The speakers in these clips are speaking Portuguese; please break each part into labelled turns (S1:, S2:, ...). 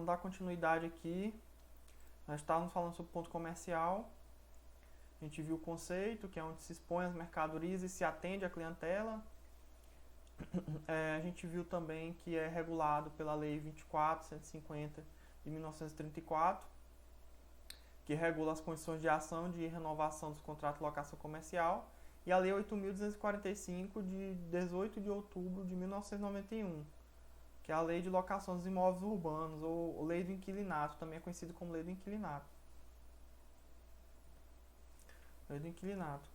S1: dar continuidade aqui, nós estávamos falando sobre ponto comercial. A gente viu o conceito, que é onde se expõe as mercadorias e se atende à clientela. A gente viu também que é regulado pela Lei 24.150 de 1934, que regula as condições de ação de renovação dos contratos de locação comercial, e a Lei 8.245 de 18 de outubro de 1991, que é a Lei de Locação dos Imóveis Urbanos, ou Lei do Inquilinato, também é conhecido como Lei do Inquilinato. Lei do Inquilinato.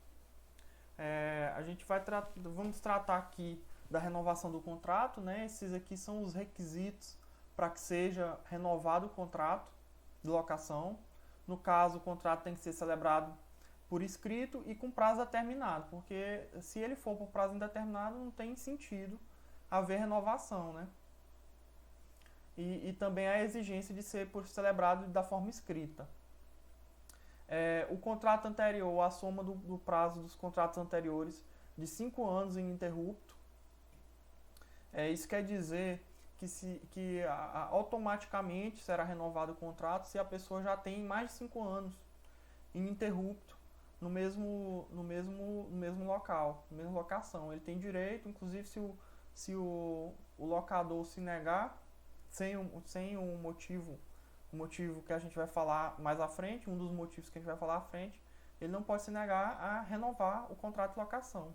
S1: Vamos tratar aqui da renovação do contrato, né? Esses aqui são os requisitos para que seja renovado o contrato de locação. No caso, o contrato tem que ser celebrado por escrito e com prazo determinado, porque se ele for por prazo indeterminado, não tem sentido haver renovação, né? E também a exigência de ser celebrado da forma escrita. O contrato anterior, a soma do prazo dos contratos anteriores de 5 anos ininterrupto. Isso quer dizer que automaticamente será renovado o contrato se a pessoa já tem mais de 5 anos ininterrupto no mesmo local, na mesma locação. Ele tem direito, inclusive se o locador se negar, sem um motivo que a gente vai falar mais à frente, um dos motivos que a gente vai falar à frente, ele não pode se negar a renovar o contrato de locação.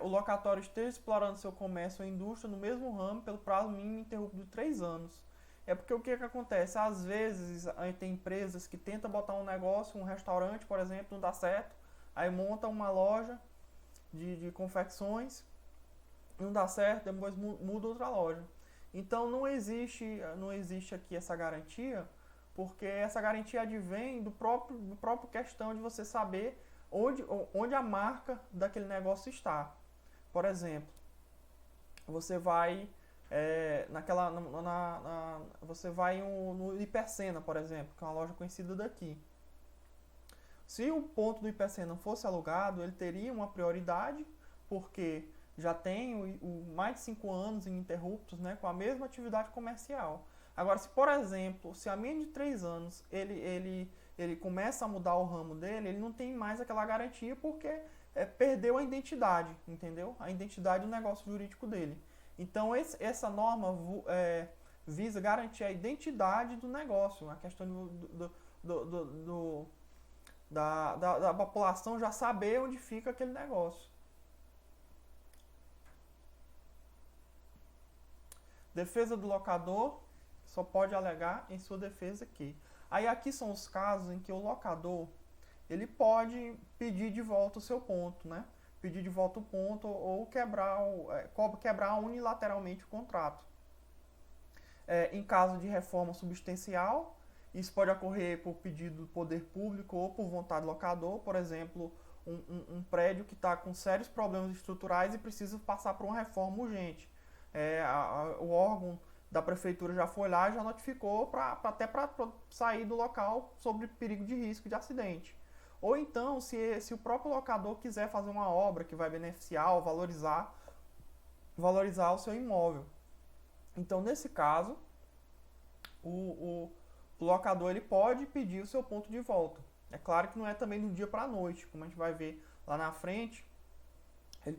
S1: O locatório esteja explorando seu comércio ou indústria no mesmo ramo pelo prazo mínimo interrupto de 3 anos. É porque o que acontece? Às vezes tem empresas que tentam botar um negócio, um restaurante, por exemplo, não dá certo, aí monta uma loja de confecções, não dá certo, depois muda outra loja. Então não existe aqui essa garantia, porque essa garantia advém do próprio questão de você saber onde a marca daquele negócio está. Por exemplo, você vai você vai no Hipercena, por exemplo, que é uma loja conhecida daqui. Se o ponto do Hipercena fosse alugado, ele teria uma prioridade, porque já tem mais de 5 anos ininterruptos, né, com a mesma atividade comercial. Agora, se por exemplo, se há menos de 3 anos ele começa a mudar o ramo dele, ele não tem mais aquela garantia porque perdeu a identidade, entendeu? A identidade do negócio jurídico dele. Então, essa norma visa garantir a identidade do negócio, a questão da população já saber onde fica aquele negócio. Defesa do locador só pode alegar em sua defesa aqui. Aí aqui são os casos em que o locador ele pode pedir de volta o seu ponto, né? Pedir de volta o ponto ou quebrar unilateralmente o contrato. Em caso de reforma substancial, isso pode ocorrer por pedido do poder público ou por vontade do locador. Por exemplo, um prédio que está com sérios problemas estruturais e precisa passar por uma reforma urgente. O órgão da prefeitura já foi lá e já notificou até para sair do local sobre perigo de risco de acidente. Ou então, se o próprio locador quiser fazer uma obra que vai beneficiar ou valorizar o seu imóvel. Então, nesse caso, o locador ele pode pedir o seu ponto de volta. É claro que não é também do dia para a noite, como a gente vai ver lá na frente. Ele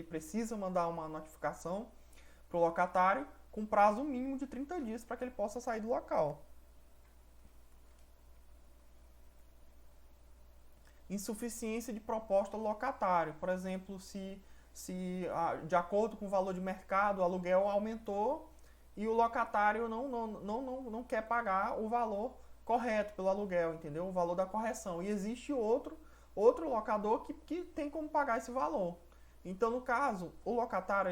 S1: precisa mandar uma notificação para o locatário com prazo mínimo de 30 dias para que ele possa sair do local. Insuficiência de proposta do locatário. Por exemplo, se de acordo com o valor de mercado, o aluguel aumentou e o locatário não quer pagar o valor correto pelo aluguel, entendeu? O valor da correção. E existe outro locador que tem como pagar esse valor. Então, no caso, o locatário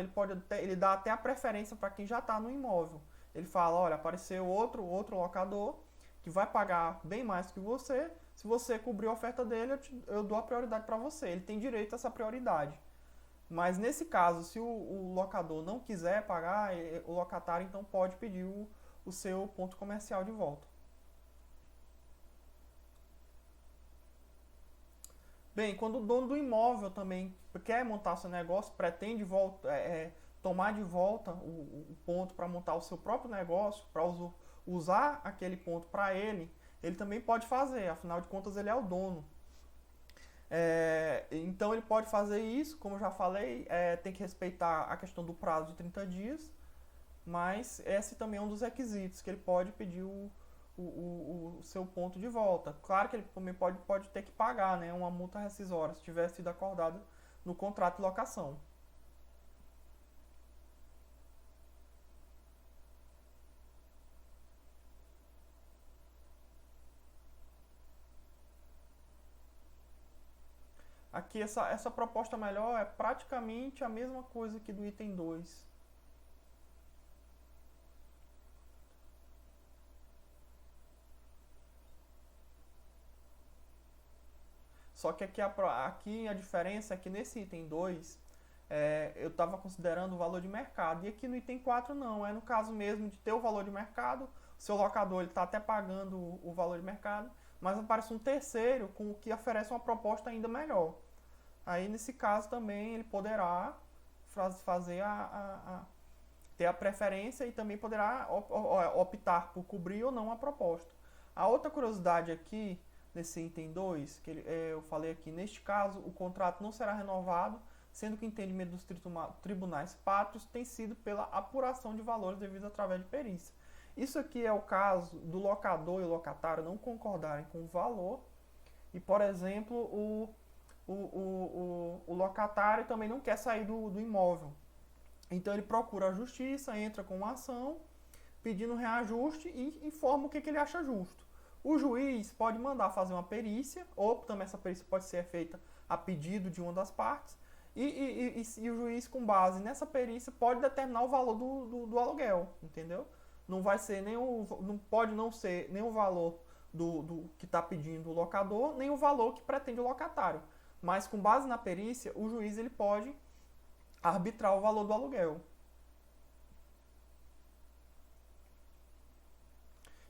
S1: ele dá até a preferência para quem já está no imóvel. Ele fala, olha, apareceu outro locador que vai pagar bem mais que você. Se você cobrir a oferta dele, eu dou a prioridade para você. Ele tem direito a essa prioridade. Mas nesse caso, se o locador não quiser pagar, o locatário então pode pedir o seu ponto comercial de volta. Bem, quando o dono do imóvel também quer montar seu negócio, pretende tomar de volta o ponto para montar o seu próprio negócio, para usar aquele ponto para ele também pode fazer, afinal de contas ele é o dono. Então ele pode fazer isso, como eu já falei, tem que respeitar a questão do prazo de 30 dias, mas esse também é um dos requisitos, que ele pode pedir o seu ponto de volta. Claro que ele também pode ter que pagar, né, uma multa rescisória, se tiver sido acordado no contrato de locação. Aqui essa proposta melhor é praticamente a mesma coisa que do item 2. Só que aqui a diferença é que nesse item 2 eu estava considerando o valor de mercado. E aqui no item 4 não, é no caso mesmo de ter o valor de mercado, o seu locador está até pagando o valor de mercado, mas aparece um terceiro com o que oferece uma proposta ainda melhor. Aí nesse caso também ele poderá fazer ter a preferência e também poderá optar por cobrir ou não a proposta. A outra curiosidade aqui, nesse item 2, que eu falei aqui, neste caso o contrato não será renovado, sendo que o entendimento dos tribunais pátrios tem sido pela apuração de valores devido através de perícia. Isso aqui é o caso do locador e o locatário não concordarem com o valor e, por exemplo, o locatário também não quer sair do imóvel. Então ele procura a justiça, entra com uma ação, pedindo reajuste e informa o que ele acha justo. O juiz pode mandar fazer uma perícia, ou também essa perícia pode ser feita a pedido de uma das partes, e o juiz, com base nessa perícia, pode determinar o valor do aluguel, entendeu? Não vai ser não pode não ser nem o valor do que está pedindo o locador, nem o valor que pretende o locatário. Mas com base na perícia, o juiz ele pode arbitrar o valor do aluguel.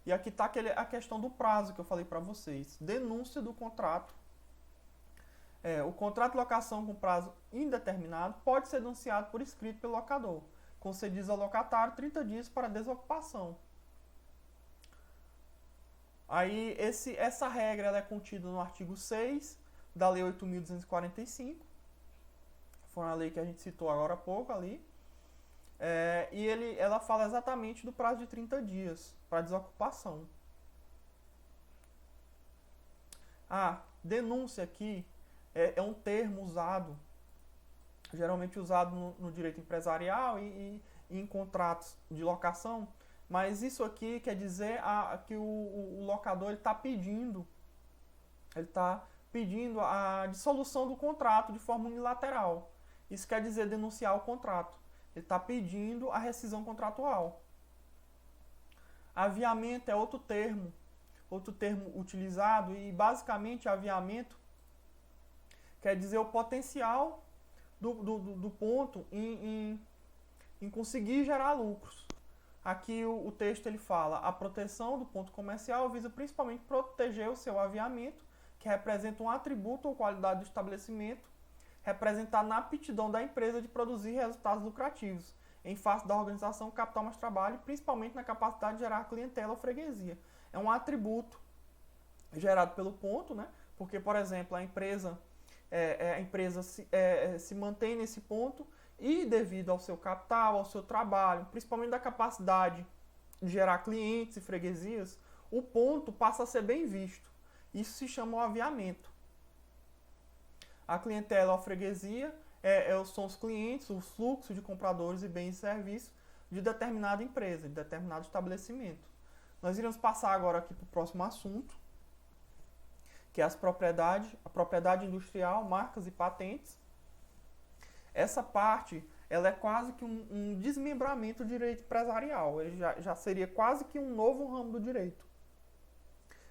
S1: E aqui está a questão do prazo que eu falei para vocês. Denúncia do contrato. O contrato de locação com prazo indeterminado pode ser denunciado por escrito pelo locador, concedidos ao locatário 30 dias para desocupação. Aí essa regra ela é contida no artigo 6 da Lei 8.245. Foi uma lei que a gente citou agora há pouco ali. Ela fala exatamente do prazo de 30 dias para desocupação. Denúncia aqui é um termo usado, geralmente usado no direito empresarial e em contratos de locação, mas isso aqui quer dizer que o locador está pedindo a dissolução do contrato de forma unilateral. Isso quer dizer denunciar o contrato. Ele está pedindo a rescisão contratual. Aviamento é outro termo utilizado, e basicamente aviamento quer dizer o potencial do ponto em conseguir gerar lucros. Aqui o texto ele fala: a proteção do ponto comercial visa principalmente proteger o seu aviamento, que representa um atributo ou qualidade do estabelecimento, representar na aptidão da empresa de produzir resultados lucrativos, em face da organização capital mais trabalho, principalmente na capacidade de gerar clientela ou freguesia. É um atributo gerado pelo ponto, né? Porque, por exemplo, a empresa se mantém nesse ponto e, devido ao seu capital, ao seu trabalho, principalmente da capacidade de gerar clientes e freguesias, o ponto passa a ser bem visto. Isso se chama o aviamento. A clientela ou a freguesia são os clientes, os fluxos de compradores e bens e serviços de determinada empresa, de determinado estabelecimento. Nós iremos passar agora aqui para o próximo assunto, que é a propriedade industrial, marcas e patentes. Essa parte ela é quase que um desmembramento do direito empresarial. Ele já seria quase que um novo ramo do direito,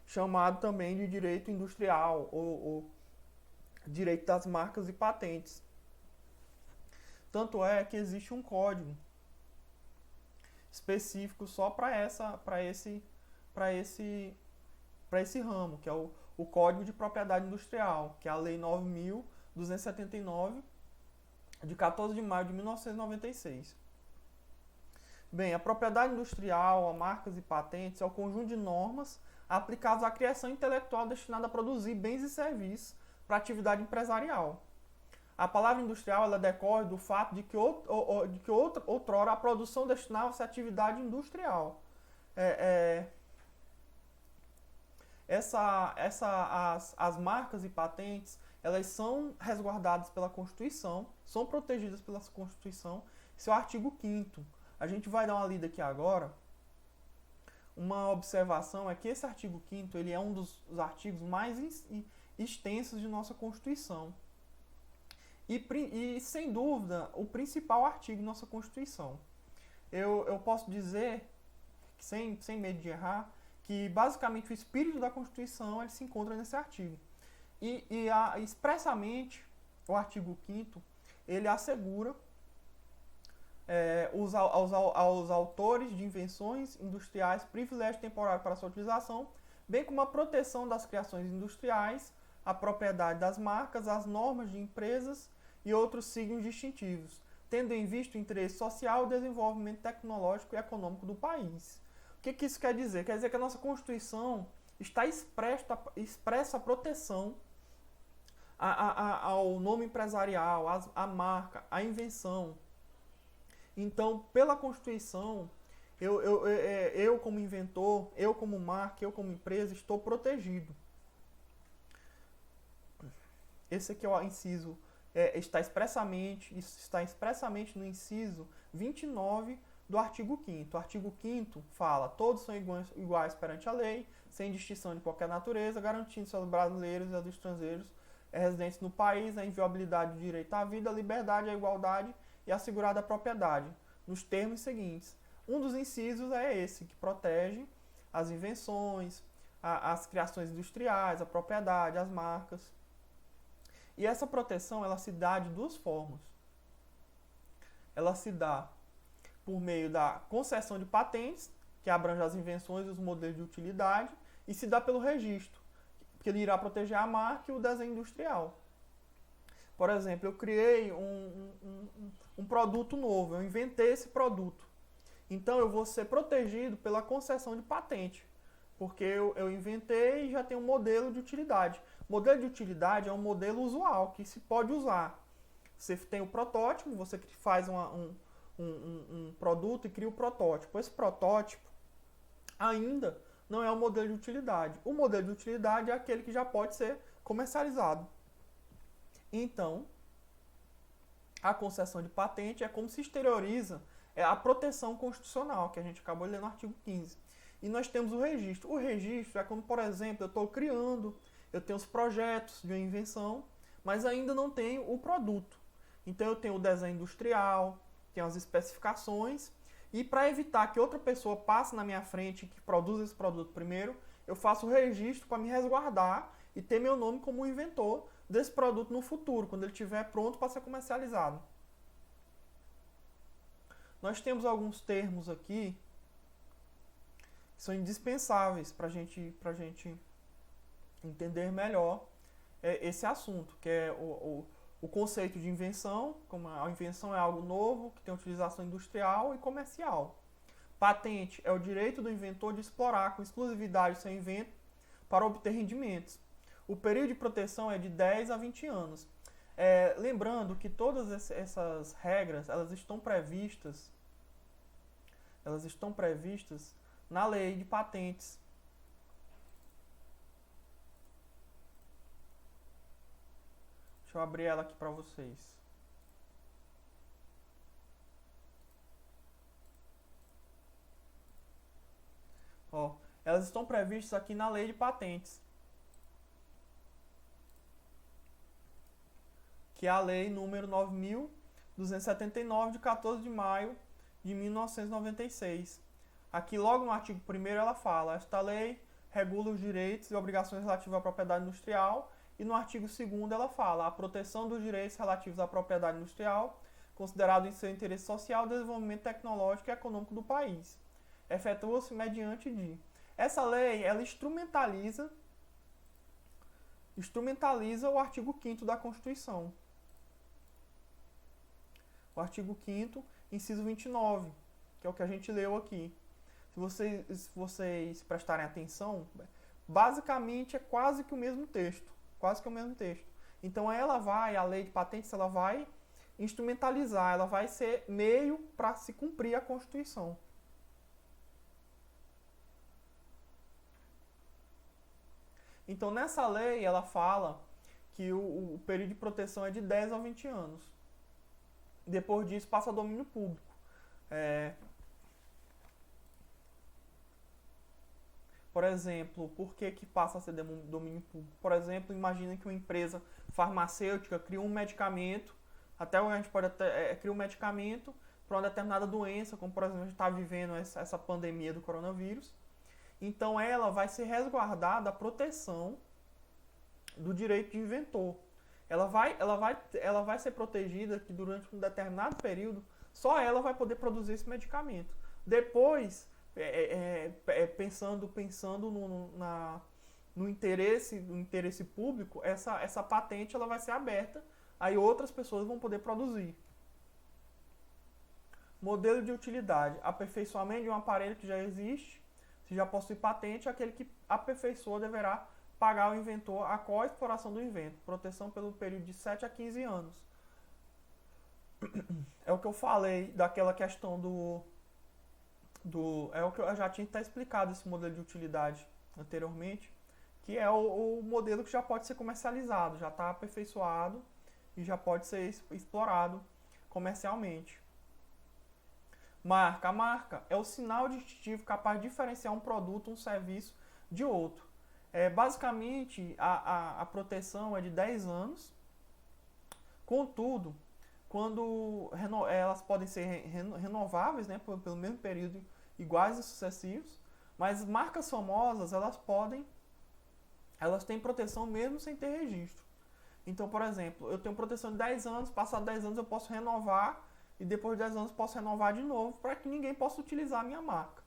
S1: chamado também de direito industrial ou direito das marcas e patentes. Tanto é que existe um código específico só para esse ramo, que é o Código de Propriedade Industrial, que é a Lei 9.279 de 14 de maio de 1996. Bem, a propriedade industrial, a marcas e patentes é o conjunto de normas aplicadas à criação intelectual destinada a produzir bens e serviços para atividade empresarial. A palavra industrial ela decorre do fato de que outrora a produção destinava-se à atividade industrial. As marcas e patentes elas são resguardadas pela Constituição, são protegidas pela Constituição. Esse é o artigo 5º. A gente vai dar uma lida aqui agora. Uma observação é que esse artigo 5º ele é um dos artigos mais extensos de nossa Constituição. E sem dúvida, o principal artigo de nossa Constituição. Eu posso dizer, sem medo de errar, que basicamente o espírito da Constituição ele se encontra nesse artigo. Expressamente, o artigo 5º ele assegura aos autores de invenções industriais privilégio temporário para sua utilização, bem como a proteção das criações industriais, a propriedade das marcas, as normas de empresas e outros signos distintivos, tendo em vista o interesse social, o desenvolvimento tecnológico e econômico do país. O que isso quer dizer? Quer dizer que a nossa Constituição está expressa a proteção ao nome empresarial, à marca, à invenção. Então, pela Constituição, eu como inventor, eu como marca, eu como empresa, estou protegido. Esse aqui é o inciso, está expressamente no inciso 29 do artigo 5º. O artigo 5º fala: todos são iguais perante a lei, sem distinção de qualquer natureza, garantindo-se aos brasileiros e aos estrangeiros residentes no país a inviolabilidade do direito à vida, à liberdade, à igualdade e assegurada a propriedade, nos termos seguintes. Um dos incisos é esse, que protege as invenções, as criações industriais, a propriedade, as marcas. E essa proteção ela se dá de duas formas. Ela se dá por meio da concessão de patentes, que abrange as invenções e os modelos de utilidade, e se dá pelo registro, que ele irá proteger a marca e o desenho industrial. Por exemplo, eu criei um produto novo, eu inventei esse produto. Então, eu vou ser protegido pela concessão de patente, porque eu inventei e já tenho um modelo de utilidade. Modelo de utilidade é um modelo usual, que se pode usar. Você tem o protótipo, você faz um produto e cria o protótipo. Esse protótipo ainda não é um modelo de utilidade. O modelo de utilidade é aquele que já pode ser comercializado. Então, a concessão de patente é como se exterioriza a proteção constitucional, que a gente acabou de ler no artigo 15. E nós temos o registro. O registro é como, por exemplo, eu estou criando, eu tenho os projetos de uma invenção, mas ainda não tenho o produto. Então, eu tenho o desenho industrial, tenho as especificações, e para evitar que outra pessoa passe na minha frente e que produza esse produto primeiro, eu faço o registro para me resguardar e ter meu nome como inventor desse produto no futuro, quando ele estiver pronto para ser comercializado. Nós temos alguns termos aqui que são indispensáveis para a gente entender melhor esse assunto, que é o conceito de invenção, como a invenção é algo novo, que tem utilização industrial e comercial. Patente é o direito do inventor de explorar com exclusividade seu invento para obter rendimentos. O período de proteção é de 10 a 20 anos. Lembrando que todas essas regras elas estão previstas na lei de patentes. Deixa eu abrir ela aqui para vocês. Elas estão previstas aqui na lei de patentes, que é a lei número 9.279, de 14 de maio de 1996. Aqui, logo no artigo 1º, ela fala: esta lei regula os direitos e obrigações relativos à propriedade industrial, e no artigo 2º ela fala: a proteção dos direitos relativos à propriedade industrial, considerado em seu interesse social, o desenvolvimento tecnológico e econômico do país. Efetua-se mediante de... Essa lei, ela instrumentaliza o artigo 5º da Constituição. o artigo 5º, inciso 29, que é o que a gente leu aqui. Se vocês prestarem atenção, basicamente é quase que o mesmo texto. Quase que o mesmo texto. Então a lei de patentes, ela vai instrumentalizar, ela vai ser meio para se cumprir a Constituição. Então nessa lei ela fala que o período de proteção é de 10 a 20 anos. Depois disso passa a domínio público. Por exemplo, por que passa a ser domínio público? Por exemplo, imagina que uma empresa farmacêutica cria um medicamento, até a gente pode criar um medicamento para uma determinada doença, como por exemplo a gente está vivendo essa pandemia do coronavírus. Então ela vai ser resguardada a proteção do direito de inventor. Ela vai ser protegida que durante um determinado período só ela vai poder produzir esse medicamento. Depois, pensando no interesse público, essa patente ela vai ser aberta, aí outras pessoas vão poder produzir. Modelo de utilidade: aperfeiçoamento de um aparelho que já existe. Se já possui patente, aquele que aperfeiçoa deverá pagar ao inventor a co-exploração do invento. Proteção pelo período de 7 a 15 anos. É o que eu falei daquela questão é o que eu já tinha até explicado esse modelo de utilidade anteriormente, que é o modelo que já pode ser comercializado, já está aperfeiçoado e já pode ser explorado comercialmente. Marca. A marca é o sinal distintivo capaz de diferenciar um produto, um serviço de outro. Basicamente, a proteção é de 10 anos. Contudo, quando elas podem ser renováveis, né, pelo mesmo período, iguais e sucessivos, mas marcas famosas, elas têm proteção mesmo sem ter registro. Então, por exemplo, eu tenho proteção de 10 anos, passado 10 anos eu posso renovar, e depois de 10 anos posso renovar de novo, para que ninguém possa utilizar a minha marca.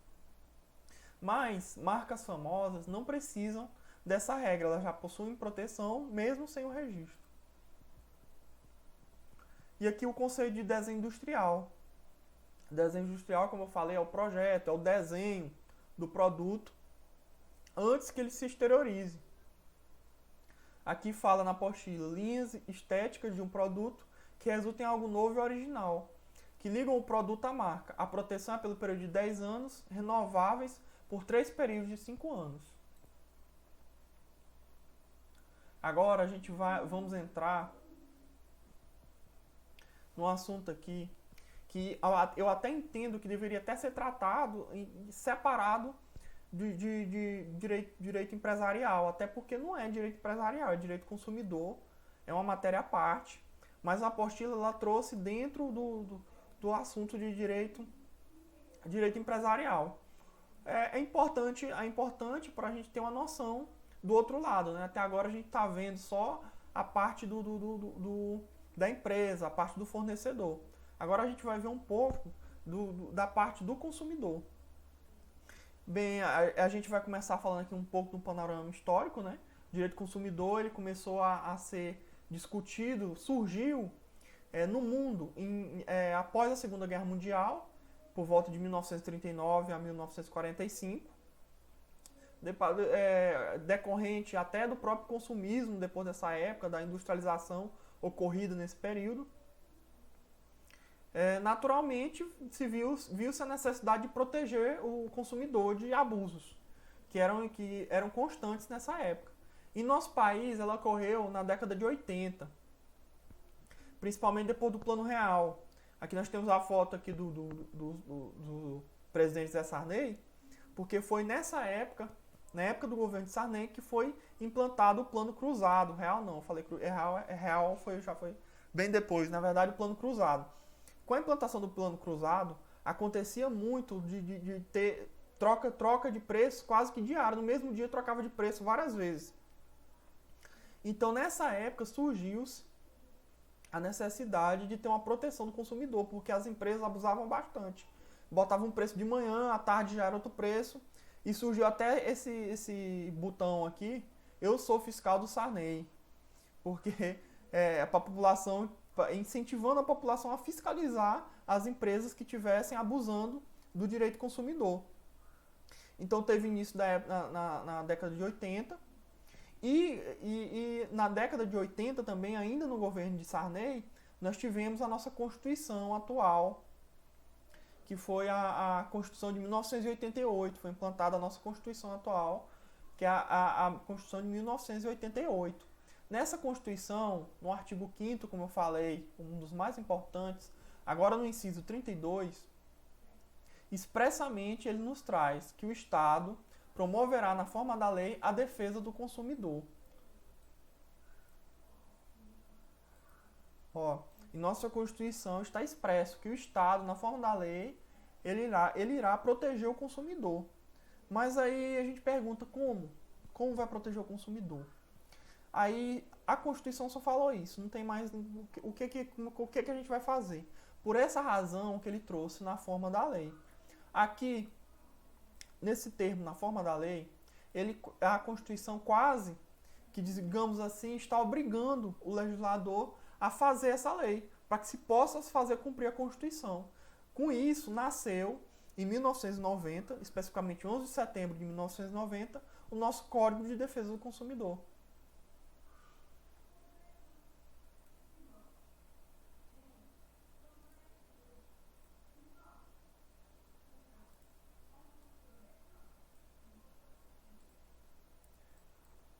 S1: Mas marcas famosas não precisam dessa regra, elas já possuem proteção mesmo sem o registro. E aqui o conceito de desenho industrial. Desenho industrial, como eu falei, é o projeto, é o desenho do produto antes que ele se exteriorize. Aqui fala na apostila linhas estéticas de um produto que resultam em algo novo e original, que ligam o produto à marca. A proteção é pelo período de 10 anos, renováveis por 3 períodos de 5 anos. Agora vamos entrar num assunto aqui que eu até entendo que deveria até ser tratado separado de direito empresarial, até porque não é direito empresarial, é direito consumidor, é uma matéria à parte, mas a apostila ela trouxe dentro do assunto de direito empresarial. É importante para a gente ter uma noção do outro lado, né? Até agora a gente está vendo só a parte da empresa, a parte do fornecedor. Agora a gente vai ver um pouco da parte do consumidor. Bem, a gente vai começar falando aqui um pouco do panorama histórico, né? O direito do consumidor ele começou a ser discutido, surgiu no mundo após a Segunda Guerra Mundial, por volta de 1939 a 1945, decorrente até do próprio consumismo depois dessa época, da industrialização ocorrida nesse período. Naturalmente, viu-se a necessidade de proteger o consumidor de abusos, que eram constantes nessa época. Em nosso país, ela ocorreu na década de 80, principalmente depois do Plano Real. Aqui nós temos a foto aqui do presidente Zé Sarney, porque foi nessa época, na época do governo de Sarney, que foi implantado o Plano Cruzado. Real não, falei Real já foi bem depois, na verdade, o Plano Cruzado. Com a implantação do Plano Cruzado, acontecia muito de ter troca de preço quase que diário. No mesmo dia trocava de preço várias vezes. Então, nessa época, surgiu-se a necessidade de ter uma proteção do consumidor, porque as empresas abusavam bastante. Botavam um preço de manhã, à tarde já era outro preço. E surgiu até esse botão aqui, eu sou fiscal do Sarney. Porque para incentivando a população a fiscalizar as empresas que estivessem abusando do direito consumidor. Então teve início na década de 80 e na década de 80 também, ainda no governo de Sarney, nós tivemos a nossa Constituição atual, que foi a Constituição de 1988, foi implantada a nossa Constituição atual, que é a Constituição de 1988. Nessa Constituição, no artigo 5º, como eu falei, um dos mais importantes, agora no inciso 32, expressamente ele nos traz que o Estado promoverá na forma da lei a defesa do consumidor. Em nossa Constituição está expresso que o Estado, na forma da lei, ele irá proteger o consumidor. Mas aí a gente pergunta como? Como vai proteger o consumidor? Aí a Constituição só falou isso, não tem mais o que a gente vai fazer. Por essa razão que ele trouxe na forma da lei. Aqui, nesse termo, na forma da lei, a Constituição quase que, digamos assim, está obrigando o legislador a fazer essa lei, para que se possa fazer cumprir a Constituição. Com isso, nasceu, em 1990, especificamente 11 de setembro de 1990, o nosso Código de Defesa do Consumidor.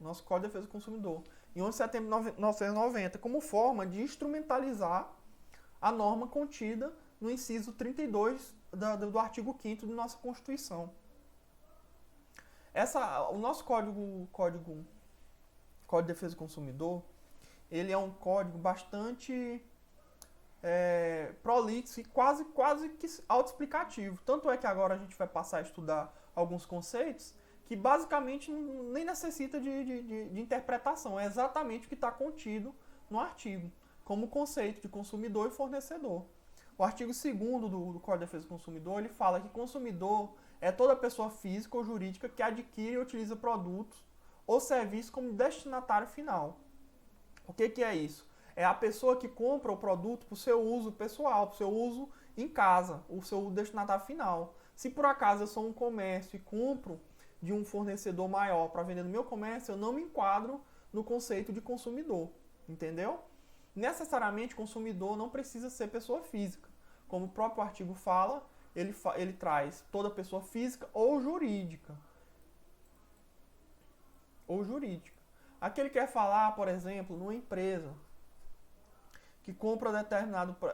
S1: Nosso Código de Defesa do Consumidor. Em 11 de setembro de 1990, como forma de instrumentalizar a norma contida no inciso 32 do artigo 5º da nossa Constituição. O nosso Código de Defesa do Consumidor, ele é um código bastante prolixo e quase que autoexplicativo. Tanto é que agora a gente vai passar a estudar alguns conceitos que basicamente nem necessita de interpretação. É exatamente o que está contido no artigo, como o conceito de consumidor e fornecedor. O artigo 2º do Código de Defesa do Consumidor, ele fala que consumidor é toda pessoa física ou jurídica que adquire e utiliza produtos ou serviços como destinatário final. O que é isso? É a pessoa que compra o produto para o seu uso pessoal, para o seu uso em casa, o seu destinatário final. Se por acaso eu sou um comércio e compro de um fornecedor maior para vender no meu comércio, eu não me enquadro no conceito de consumidor, entendeu? Necessariamente, consumidor não precisa ser pessoa física. Como o próprio artigo fala, ele traz toda pessoa física ou jurídica. Aqui ele quer falar, por exemplo, numa empresa que compra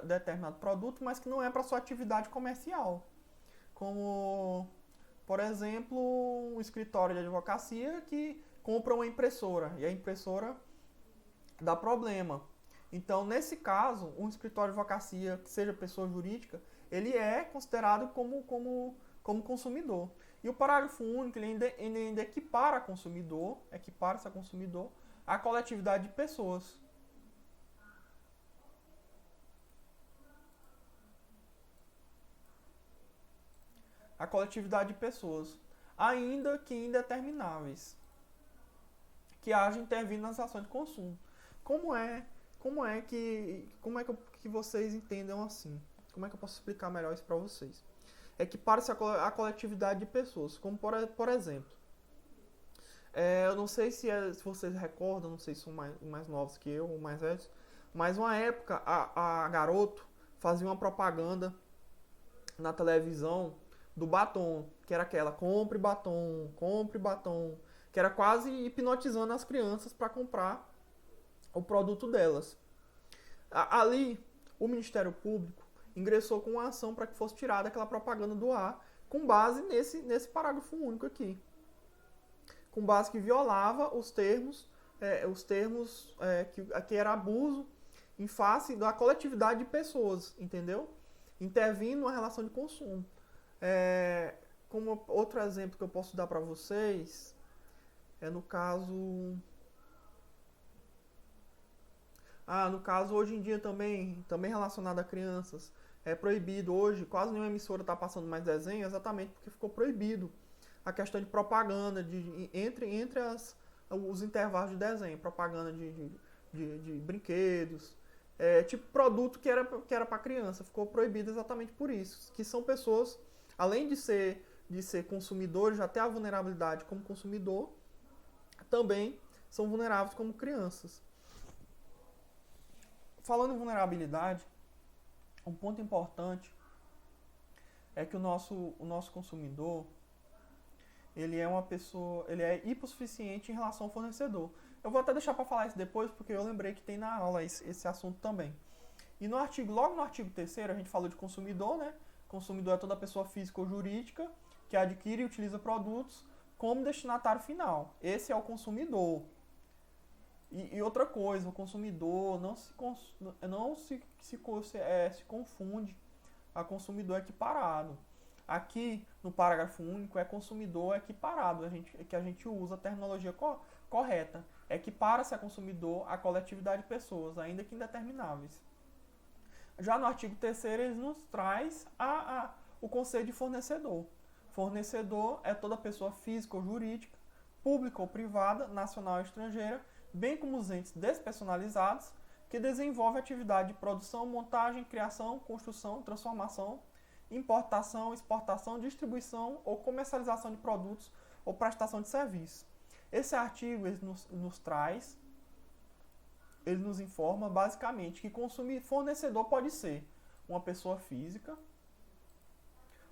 S1: determinado produto, mas que não é para sua atividade comercial. Como, por exemplo, um escritório de advocacia que compra uma impressora e a impressora dá problema. Então, nesse caso, um escritório de advocacia que seja pessoa jurídica, ele é considerado como consumidor. E o parágrafo único ele ainda equipara esse consumidor à coletividade de pessoas. A coletividade de pessoas, ainda que indetermináveis, que haja intervindo nas ações de consumo. Como é que vocês entendam assim? Como é que eu posso explicar melhor isso para vocês? Equipara-se a coletividade de pessoas, como por exemplo, eu não sei se vocês recordam, não sei se são mais novos que eu ou mais velhos, mas uma época a Garoto fazia uma propaganda na televisão do batom, que era aquela, compre batom, que era quase hipnotizando as crianças para comprar o produto delas. Ali, o Ministério Público ingressou com uma ação para que fosse tirada aquela propaganda do ar, com base nesse parágrafo único aqui. Com base que violava os termos que era abuso em face da coletividade de pessoas, entendeu? Intervindo na relação de consumo. Como outro exemplo que eu posso dar para vocês é no caso hoje em dia também relacionado a crianças, é proibido hoje, quase nenhuma emissora está passando mais desenho, exatamente porque ficou proibido a questão de propaganda entre os intervalos de desenho, propaganda de brinquedos, tipo produto que era para criança. Ficou proibido exatamente por isso. Que são pessoas, além de ser consumidores, já ter a vulnerabilidade como consumidor, também são vulneráveis como crianças. Falando em vulnerabilidade, um ponto importante é que o nosso consumidor, ele é uma pessoa, ele é hipossuficiente em relação ao fornecedor. Eu vou até deixar para falar isso depois, porque eu lembrei que tem na aula esse assunto também. E logo no artigo 3º, a gente falou de consumidor, né? Consumidor é toda pessoa física ou jurídica que adquire e utiliza produtos como destinatário final. Esse é o consumidor. E outra coisa, o consumidor não se confunde a consumidor equiparado. Aqui, no parágrafo único, é consumidor equiparado, que a gente usa a terminologia correta. Equipara-se a consumidor a coletividade de pessoas, ainda que indetermináveis. Já no artigo 3º, ele nos traz o conceito de fornecedor. Fornecedor é toda pessoa física ou jurídica, pública ou privada, nacional ou estrangeira, bem como os entes despersonalizados, que desenvolvem atividade de produção, montagem, criação, construção, transformação, importação, exportação, distribuição ou comercialização de produtos ou prestação de serviços. Esse artigo ele nos informa basicamente que fornecedor pode ser uma pessoa física,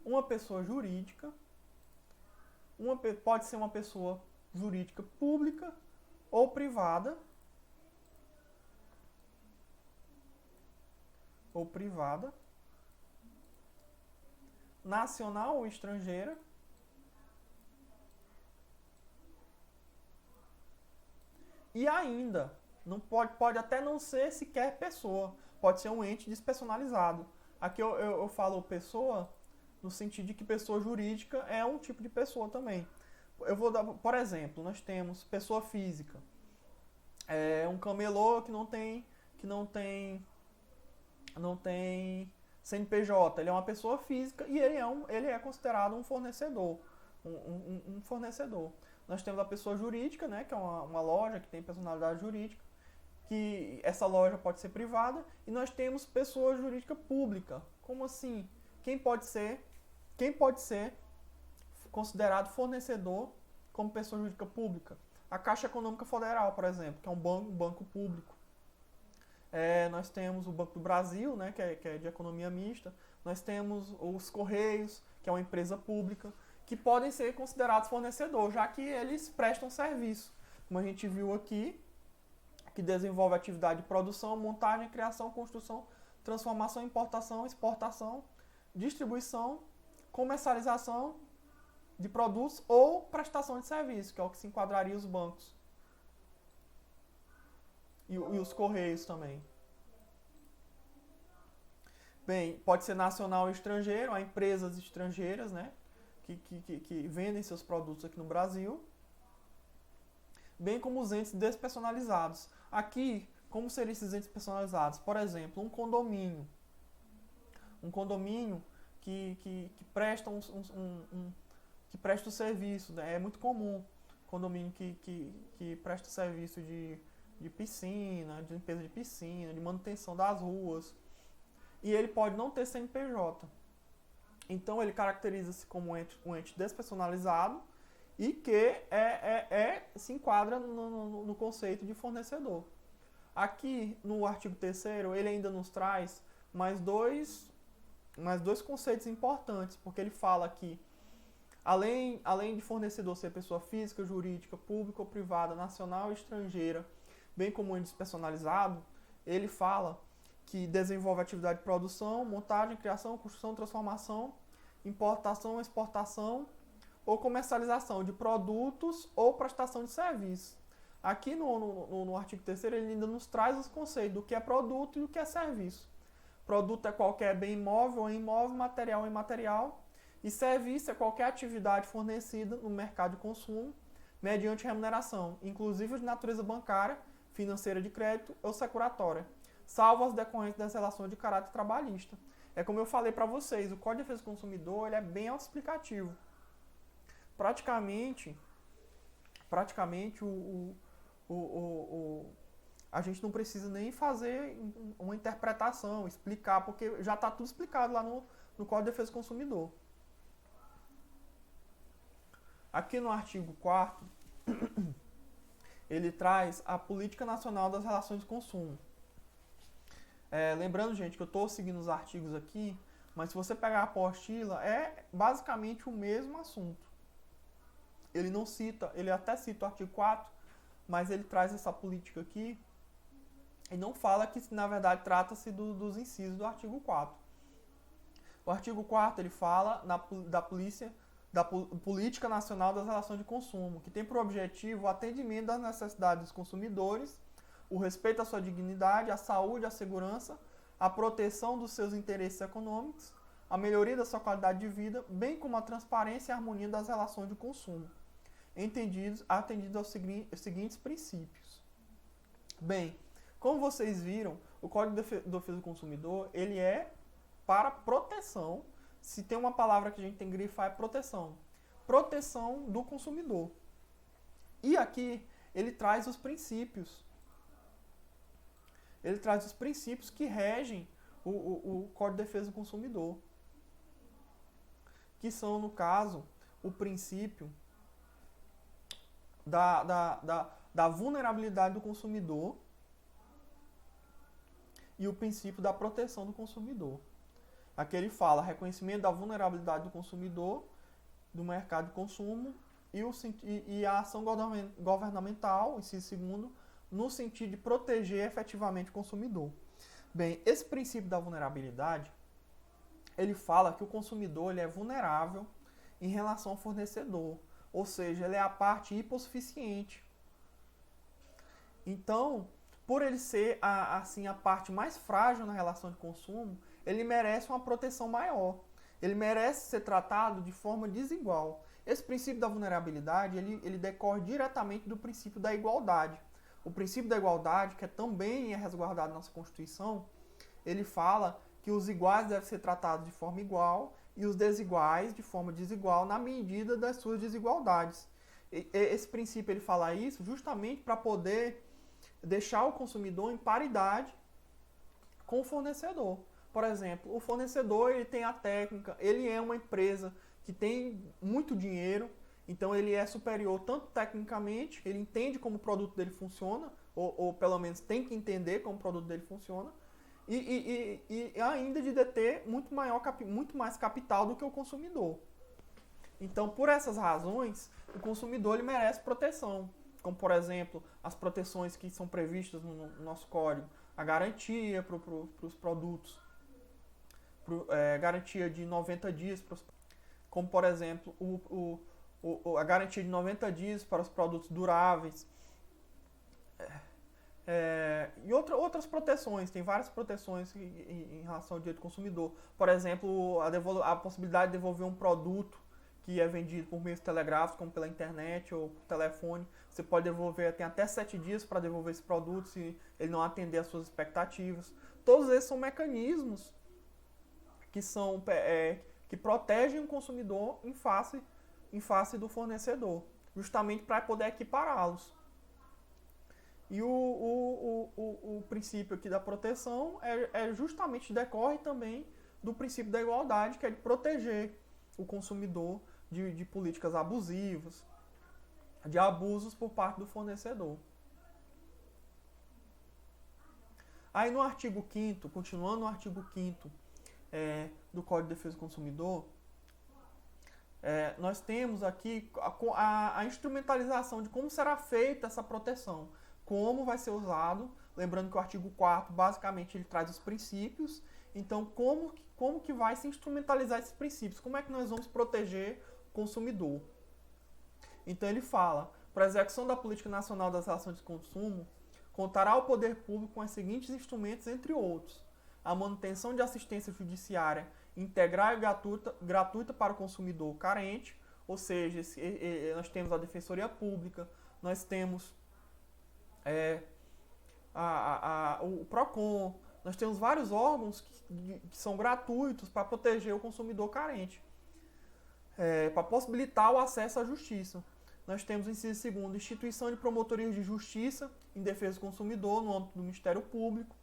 S1: uma pessoa jurídica, pode ser uma pessoa jurídica pública ou privada, nacional ou estrangeira, e ainda não pode até não ser sequer pessoa, pode ser um ente despersonalizado. Aqui eu falo pessoa no sentido de que pessoa jurídica é um tipo de pessoa também. Eu vou dar, por exemplo, nós temos pessoa física, um camelô que não tem CNPJ, ele é uma pessoa física e ele é considerado um fornecedor, um fornecedor. Nós temos a pessoa jurídica, né, que é uma loja que tem personalidade jurídica, que essa loja pode ser privada, e nós temos pessoa jurídica pública. Como assim? Quem pode ser considerado fornecedor como pessoa jurídica pública? A Caixa Econômica Federal, por exemplo, que é um banco público. Nós temos o Banco do Brasil, né, que é de economia mista. Nós temos os Correios, que é uma empresa pública, que podem ser considerados fornecedor, já que eles prestam serviço. Como a gente viu aqui, que desenvolve atividade de produção, montagem, criação, construção, transformação, importação, exportação, distribuição, comercialização de produtos ou prestação de serviço, que é o que se enquadraria os bancos. E os Correios também. Bem, pode ser nacional ou estrangeiro, há empresas estrangeiras, né, que vendem seus produtos aqui no Brasil, bem como os entes despersonalizados. Aqui, como seriam esses entes personalizados? Por exemplo, um condomínio. Um condomínio que presta que presta o serviço, né? É muito comum condomínio que presta serviço de piscina, de limpeza de piscina, de manutenção das ruas. E ele pode não ter CNPJ. Então ele caracteriza-se como um ente despersonalizado e que se enquadra no conceito de fornecedor. Aqui no artigo 3º ele ainda nos traz mais dois conceitos importantes, porque ele fala que além de fornecedor ser pessoa física, jurídica, pública ou privada, nacional ou estrangeira, bem como ente despersonalizado, ele fala que desenvolve atividade de produção, montagem, criação, construção, transformação, importação, exportação ou comercialização de produtos ou prestação de serviços. Aqui no artigo 3º ele ainda nos traz os conceitos do que é produto e o que é serviço. Produto é qualquer bem imóvel ou imóvel, material ou imaterial, e serviço é qualquer atividade fornecida no mercado de consumo mediante remuneração, inclusive de natureza bancária, financeira de crédito ou securatória, salvo as decorrentes das relações de caráter trabalhista. É como eu falei para vocês, o Código de Defesa do Consumidor ele é bem autoexplicativo. Praticamente a gente não precisa nem fazer uma interpretação, explicar, porque já está tudo explicado lá no Código de Defesa do Consumidor. Aqui no artigo 4º, ele traz a Política Nacional das Relações de Consumo. Lembrando, gente, que eu estou seguindo os artigos aqui, mas se você pegar a apostila, é basicamente o mesmo assunto. Ele não cita, ele até cita o artigo 4º, mas ele traz essa política aqui e não fala que, na verdade, trata-se dos incisos do artigo 4º. O artigo 4º, ele fala da Política Nacional das Relações de Consumo, que tem por objetivo o atendimento das necessidades dos consumidores, o respeito à sua dignidade, à saúde, à segurança, a proteção dos seus interesses econômicos, a melhoria da sua qualidade de vida, bem como a transparência e a harmonia das relações de consumo, atendidos aos seguintes princípios. Bem, como vocês viram, o Código de Defesa do Consumidor, ele é para proteção. Se tem uma palavra que a gente tem que grifar, é proteção. Proteção do consumidor. E aqui ele traz os princípios. Ele traz os princípios que regem o Código de Defesa do Consumidor. Que são, no caso, o princípio da vulnerabilidade do consumidor e o princípio da proteção do consumidor. Aqui ele fala reconhecimento da vulnerabilidade do consumidor, do mercado de consumo e a ação governamental, inciso segundo, no sentido de proteger efetivamente o consumidor. Bem, esse princípio da vulnerabilidade, ele fala que o consumidor ele é vulnerável em relação ao fornecedor, ou seja, ele é a parte hipossuficiente. Então, por ele ser a parte mais frágil na relação de consumo, ele merece uma proteção maior. Ele merece ser tratado de forma desigual. Esse princípio da vulnerabilidade, ele decorre diretamente do princípio da igualdade. O princípio da igualdade, que também é resguardado na nossa Constituição, ele fala que os iguais devem ser tratados de forma igual e os desiguais de forma desigual na medida das suas desigualdades. Esse princípio ele fala isso justamente para poder deixar o consumidor em paridade com o fornecedor. Por exemplo, o fornecedor ele tem a técnica, ele é uma empresa que tem muito dinheiro, então ele é superior tanto tecnicamente, ele entende como o produto dele funciona, ou pelo menos tem que entender como o produto dele funciona, e ainda de deter muito mais capital do que o consumidor. Então, por essas razões, o consumidor ele merece proteção, como, por exemplo, as proteções que são previstas no nosso código, a garantia para os produtos, garantia de 90 dias, como, por exemplo, a garantia de 90 dias para os produtos duráveis, e outras proteções. Tem várias proteções em relação ao direito do consumidor. Por exemplo, a possibilidade de devolver um produto que é vendido por meios telegráficos, como pela internet ou por telefone. Você pode devolver, tem até 7 dias para devolver esse produto se ele não atender às suas expectativas. Todos esses são mecanismos que protegem o consumidor em face do fornecedor, justamente para poder equipará-los. E o princípio aqui da proteção justamente decorre também do princípio da igualdade, que é de proteger o consumidor de políticas abusivas, de abusos por parte do fornecedor. Aí no artigo 5º, continuando no artigo 5º do Código de Defesa do Consumidor, nós temos aqui a instrumentalização de como será feita essa proteção, como vai ser usado, lembrando que o artigo 4º, basicamente, ele traz os princípios, então como que vai se instrumentalizar esses princípios, como é que nós vamos proteger o consumidor. Então ele fala, para a execução da Política Nacional das Relações de Consumo, contará o poder público com os seguintes instrumentos, entre outros: a manutenção de assistência judiciária integral e gratuita para o consumidor carente, ou seja, nós temos a Defensoria Pública, nós temos o PROCON, nós temos vários órgãos que são gratuitos para proteger o consumidor carente, para possibilitar o acesso à justiça. Nós temos o inciso segundo, instituição de promotorias de justiça em defesa do consumidor no âmbito do Ministério Público.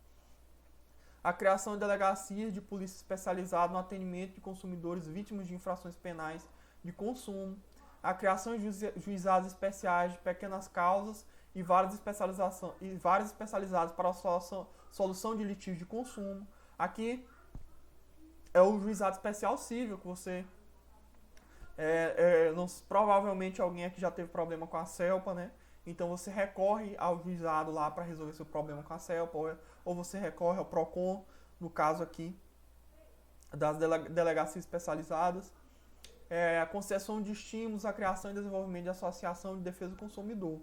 S1: A criação de delegacias de polícia especializada no atendimento de consumidores vítimas de infrações penais de consumo. A criação de juizados especiais de pequenas causas e várias especializadas para a solução de litígios de consumo. Aqui é o juizado especial civil, que você... provavelmente alguém aqui já teve problema com a CELPA, né? Então você recorre ao juizado lá para resolver seu problema com a CELPA, ou você recorre ao PROCON, no caso aqui das delegacias especializadas. A concessão de estímulos à criação e desenvolvimento de associação de defesa do consumidor.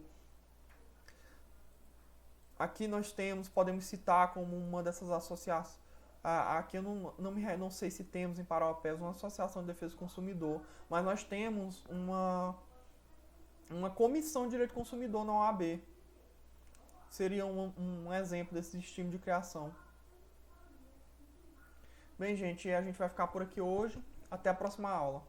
S1: Aqui nós podemos citar como uma dessas associações, aqui eu não sei se temos em Parauapebas uma associação de defesa do consumidor, mas nós temos uma comissão de direito do consumidor na OAB. Seria um exemplo desse estímulo de criação. Bem, gente, a gente vai ficar por aqui hoje. Até a próxima aula.